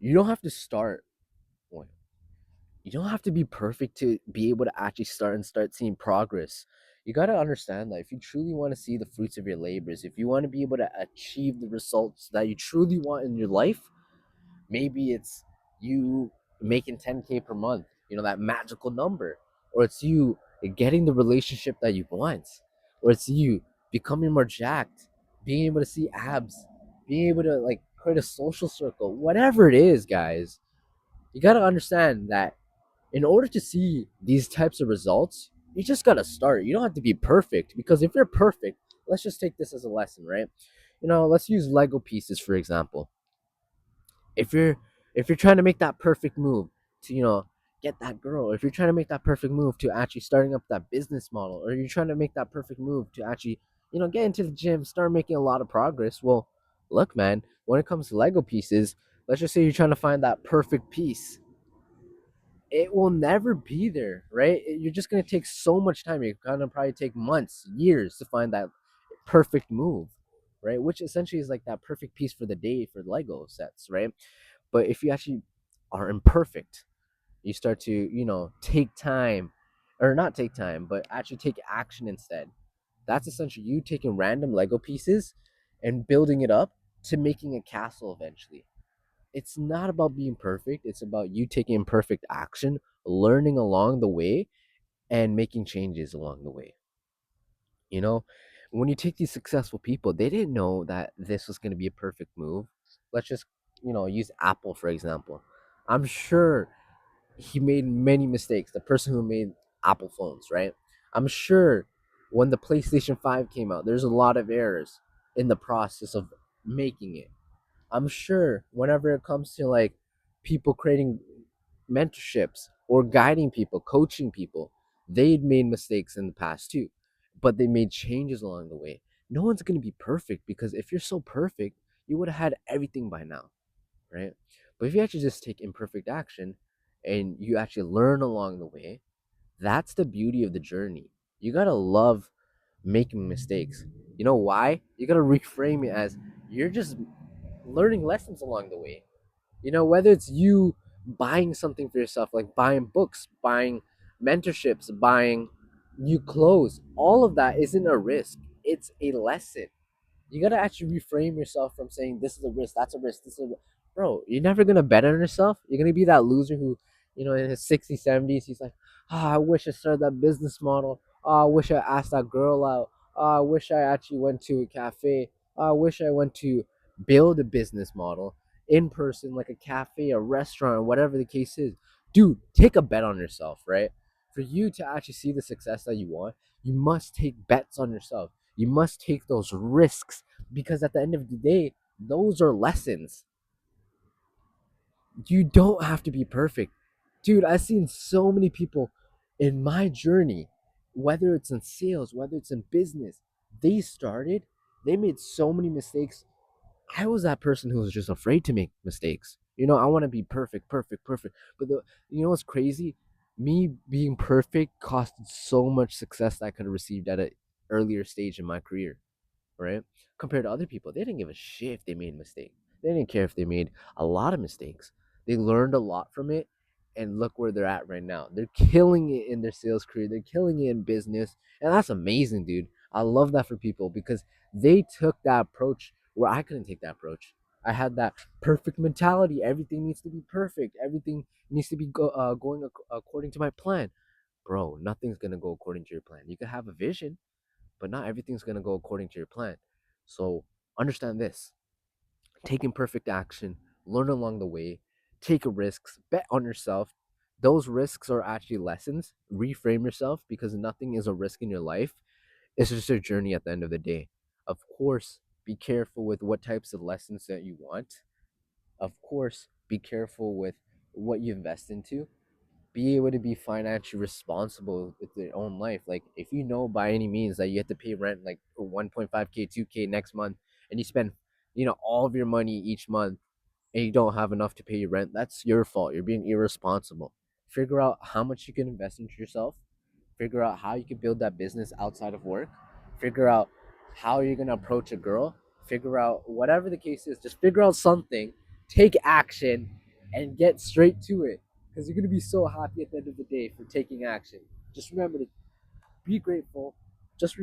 You don't have to start. Well, you don't have to be perfect to be able to actually start seeing progress. You got to understand that if you truly want to see the fruits of your labors, if you want to be able to achieve the results that you truly want in your life, maybe it's you making 10K per month, that magical number, or it's you getting the relationship that you want, or it's you becoming more jacked, being able to see abs, being able to like create a social circle, whatever it is, guys. You got to understand that in order to see these types of results, you just got to start. You don't have to be perfect, because if you're perfect, let's just take this as a lesson, right? Let's use Lego pieces for example. If you're trying to make that perfect move to get that girl, or if you're trying to make that perfect move to actually starting up that business model, or you're trying to make that perfect move to actually get into the gym, start making a lot of progress. Well, look, man, when it comes to Lego pieces, let's just say you're trying to find that perfect piece. It will never be there, right? You're just going to take so much time. You're going to probably take months, years to find that perfect move, right? Which essentially is like that perfect piece for the day for Lego sets, right? But if you actually are imperfect, you start to, take time, or not take time, but actually take action instead. That's essentially you taking random Lego pieces and building it up to making a castle eventually. It's not about being perfect, it's about you taking imperfect action, learning along the way, and making changes along the way. You know, when you take these successful people, they didn't know that this was going to be a perfect move. Let's just, use Apple for example. I'm sure he made many mistakes. The person who made Apple phones, right? I'm sure when the PlayStation 5 came out, there's a lot of errors in the process of making it. I'm sure whenever it comes to like people creating mentorships or guiding people, coaching people, they'd made mistakes in the past too, but they made changes along the way. No one's going to be perfect, because if you're so perfect, you would have had everything by now, right? But if you actually just take imperfect action and you actually learn along the way, that's the beauty of the journey. You got to love making mistakes. You know why? You got to reframe it as you're just learning lessons along the way. Whether it's you buying something for yourself, like buying books, buying mentorships, buying new clothes, all of that isn't a risk. It's a lesson. You gotta actually reframe yourself from saying this is a risk, that's a risk, this is a bro. You're never gonna bet on yourself. You're gonna be that loser who, in his 60s, 70s, he's like, I wish I started that business model. I wish I asked that girl out. I wish I actually went to a cafe. I wish I went to build a business model in person, like a cafe, a restaurant, whatever the case is. Dude, take a bet on yourself, right? For you to actually see the success that you want, you must take bets on yourself. You must take those risks, because at the end of the day, those are lessons. You don't have to be perfect. Dude, I've seen so many people in my journey, whether it's in sales, whether it's in business, they started, they made so many mistakes. I was that person who was just afraid to make mistakes. I want to be perfect, perfect, perfect. But what's crazy? Me being perfect costed so much success that I could have received at an earlier stage in my career, right? Compared to other people, they didn't give a shit if they made a mistake. They didn't care if they made a lot of mistakes. They learned a lot from it, and look where they're at right now. They're killing it in their sales career. They're killing it in business, and that's amazing, dude. I love that for people, because they took that approach where I couldn't take that approach. I had that perfect mentality. Everything needs to be perfect. Everything needs to be going according to my plan. Bro, nothing's gonna go according to your plan. You can have a vision, but not everything's going to go according to your plan. So understand this: take imperfect action, learn along the way, take risks, bet on yourself. Those risks are actually lessons. Reframe yourself, because nothing is a risk in your life. It's just a journey at the end of the day. Of course, be careful with what types of lessons that you want. Of course, be careful with what you invest into. Be able to be financially responsible with your own life. Like if you know by any means that you have to pay rent like 1.5K, 2K next month, and you spend, all of your money each month, and you don't have enough to pay your rent, that's your fault. You're being irresponsible. Figure out how much you can invest into yourself. Figure out how you can build that business outside of work. Figure out how you're gonna approach a girl. Figure out whatever the case is. Just figure out something. Take action and get straight to it because you're going to be so happy at the end of the day for taking action. Just remember to be grateful. Just